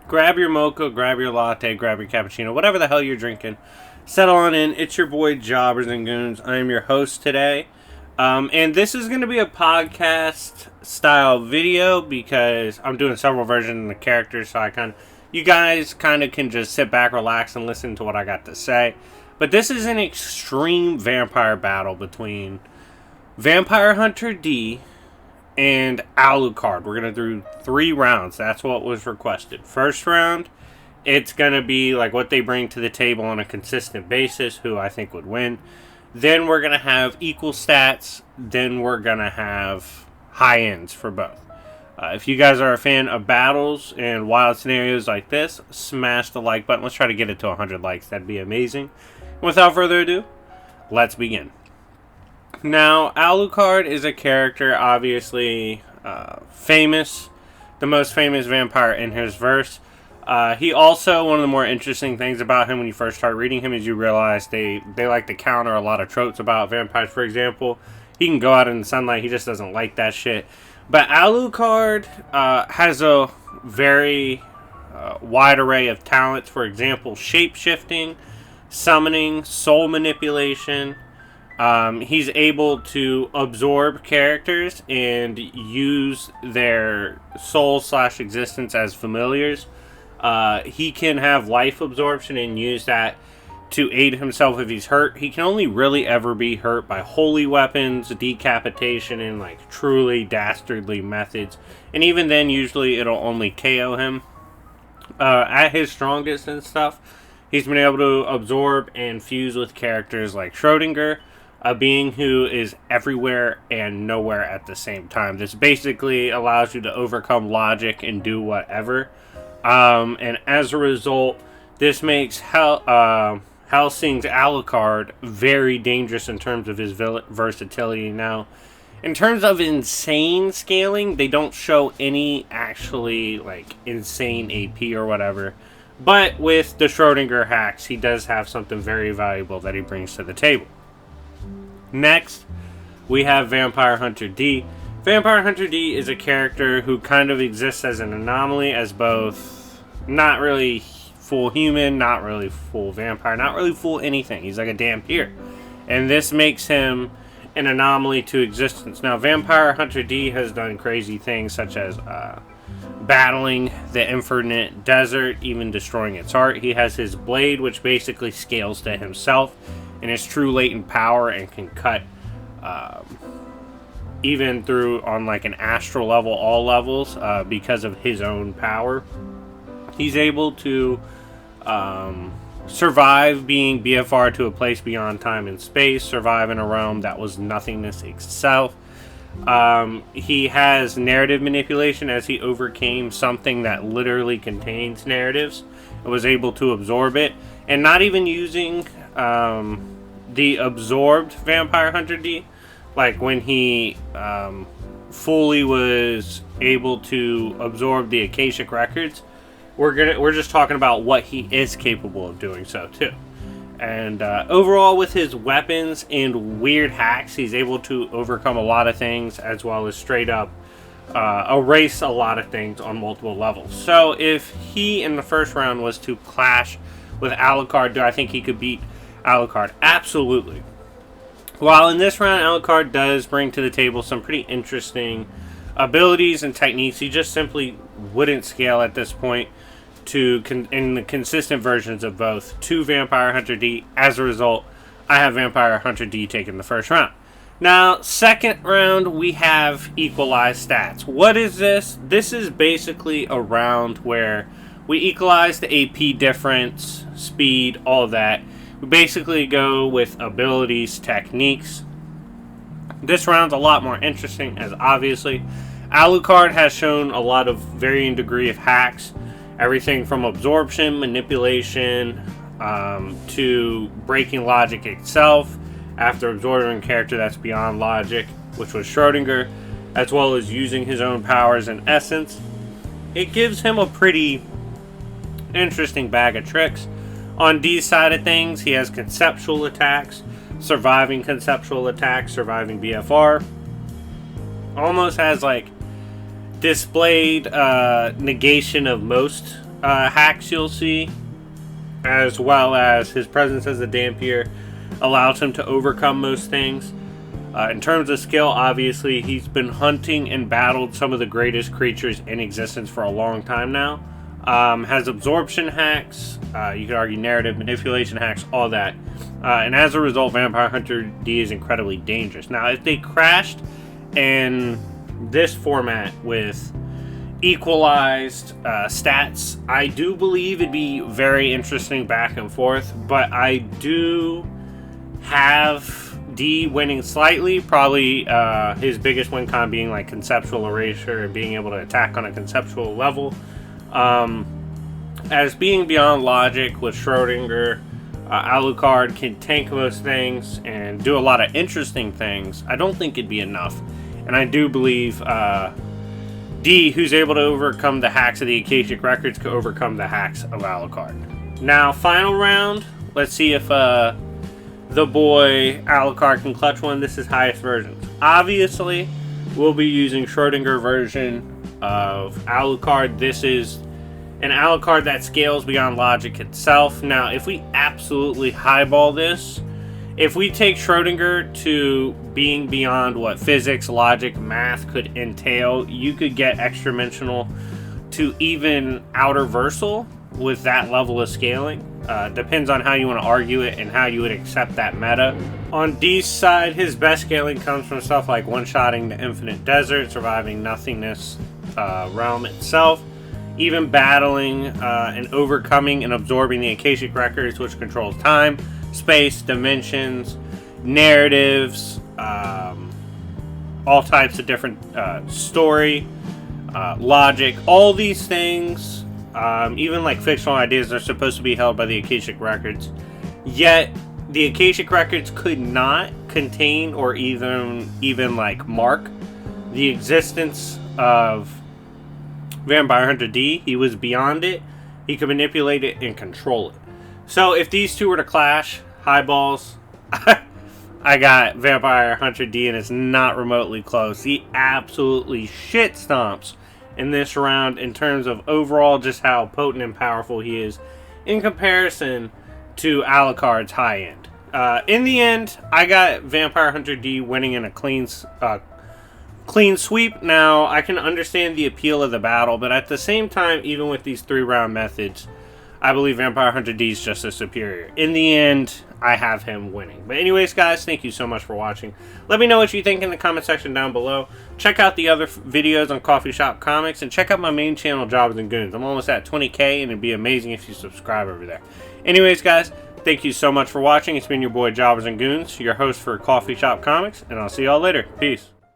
grab your mocha, grab your latte, grab your cappuccino, whatever the hell you're drinking. Settle on in. It's your boy Jobbers and Goons. I am your host today. And this is going to be a podcast style video because I'm doing several versions of the characters, so you guys kind of can just sit back, relax, and listen to what I got to say. But this is an extreme vampire battle between Vampire Hunter D and Alucard. We're going to do 3 rounds. That's what was requested. First round, it's going to be like what they bring to the table on a consistent basis, who I think would win. Then we're going to have equal stats. Then we're going to have high ends for both. If you guys are a fan of battles and wild scenarios like this, smash the like button. Let's try to get it to 100 likes. That'd be amazing. Without further ado, let's begin. Now, Alucard is a character, obviously famous, the most famous vampire in his verse. He also, one of the more interesting things about him when you first start reading him is you realize they like to counter a lot of tropes about vampires. For example, he can go out in the sunlight, he just doesn't like that shit. But Alucard has a very wide array of talents. For example, shape-shifting, summoning, soul manipulation. He's able to absorb characters and use their soul/existence as familiars. He can have life absorption and use that to aid himself if he's hurt. He can only really ever be hurt by holy weapons, decapitation, and like truly dastardly methods. And even then, usually it'll only KO him. At his strongest and stuff, he's been able to absorb and fuse with characters like Schrodinger, a being who is everywhere and nowhere at the same time. This basically allows you to overcome logic and do whatever. And as a result, this makes Helsing's Alucard very dangerous in terms of his versatility. Now, in terms of insane scaling, they don't show any actually like insane AP or whatever. But with the Schrodinger hacks, he does have something very valuable that he brings to the table. Next, we have Vampire Hunter D. Vampire Hunter D is a character who kind of exists as an anomaly, as both not really full human, not really full vampire, not really full anything. He's like a Dhampir. And this makes him an anomaly to existence. Now, Vampire Hunter D has done crazy things such as battling the infinite desert, even destroying its heart. He has his blade, which basically scales to himself and his true latent power and can cut even through on like an astral level, all levels, because of his own power. He's able to survive being BFR to a place beyond time and space, survive in a realm that was nothingness itself. He has narrative manipulation, as he overcame something that literally contains narratives and was able to absorb it, and not even using the absorbed Vampire Hunter D, like when he fully was able to absorb the Akashic records. We're just talking about what he is capable of doing so too. And overall, with his weapons and weird hacks, he's able to overcome a lot of things, as well as straight up erase a lot of things on multiple levels. So if he in the first round was to clash with Alucard, do I think he could beat Alucard? Absolutely. While in this round, Alucard does bring to the table some pretty interesting abilities and techniques, he just simply wouldn't scale at this point in the consistent versions of both to Vampire Hunter D. As a result, I have Vampire Hunter D taking the first round. Now, second round, we have equalized stats. What is this? This is basically a round where we equalize the AP difference, speed, all of that. We basically go with abilities, techniques. This round's a lot more interesting, as obviously Alucard has shown a lot of varying degree of hacks. Everything from absorption, manipulation, to breaking logic itself after absorbing a character that's beyond logic, which was Schrodinger, as well as using his own powers and essence. It gives him a pretty interesting bag of tricks. On D's side of things, he has conceptual attacks, surviving conceptual attacks, surviving BFR. Almost has like displayed negation of most hacks you'll see, as well as his presence as a Dampier allows him to overcome most things. In terms of skill, obviously, he's been hunting and battled some of the greatest creatures in existence for a long time now. Has absorption hacks, you could argue narrative manipulation hacks, all that. And as a result, Vampire Hunter D is incredibly dangerous. Now, if they crashed in this format with equalized stats, I do believe it'd be very interesting back and forth, but I do have D winning slightly, probably his biggest win con being like conceptual erasure and being able to attack on a conceptual level. As being beyond logic with Schrodinger, Alucard can tank most things and do a lot of interesting things. I don't think it'd be enough, and I do believe D, who's able to overcome the hacks of the Akashic Records, could overcome the hacks of Alucard. Now, final round, let's see if the boy Alucard can clutch one. This is highest versions. Obviously, we'll be using Schrodinger version of Alucard. This is an Alucard that scales beyond logic itself. Now, if we absolutely highball this, if we take Schrodinger to being beyond what physics, logic, math could entail, you could get extra-dimensional to even outer versal with that level of scaling. Depends on how you want to argue it and how you would accept that meta. On D's side, his best scaling comes from stuff like one-shotting the Infinite Desert, surviving nothingness realm itself, even battling and overcoming and absorbing the Akashic Records, which controls time, space, dimensions, narratives, all types of different story, logic, all these things. Even like fictional ideas are supposed to be held by the Akashic Records, yet the Akashic Records could not contain or even like mark the existence of Vampire Hunter D. He was beyond it. He could manipulate it and control it. So if these two were to clash, highballs, I got Vampire Hunter D, and it's not remotely close. He absolutely shit stomps in this round in terms of overall just how potent and powerful he is in comparison to Alucard's high end. In the end, I got Vampire Hunter D winning in a clean sweep. Now, I can understand the appeal of the battle, but at the same time, even with these 3-round methods, I believe Vampire Hunter D is just as superior. In the end, I have him winning. But anyways, guys, thank you so much for watching. Let me know what you think in the comment section down below. Check out the other videos on Coffee Shop Comics, and check out my main channel, Jobbers and Goons. I'm almost at 20K, and it'd be amazing if you subscribe over there. Anyways, guys, thank you so much for watching. It's been your boy, Jobbers and Goons, your host for Coffee Shop Comics, and I'll see y'all later. Peace.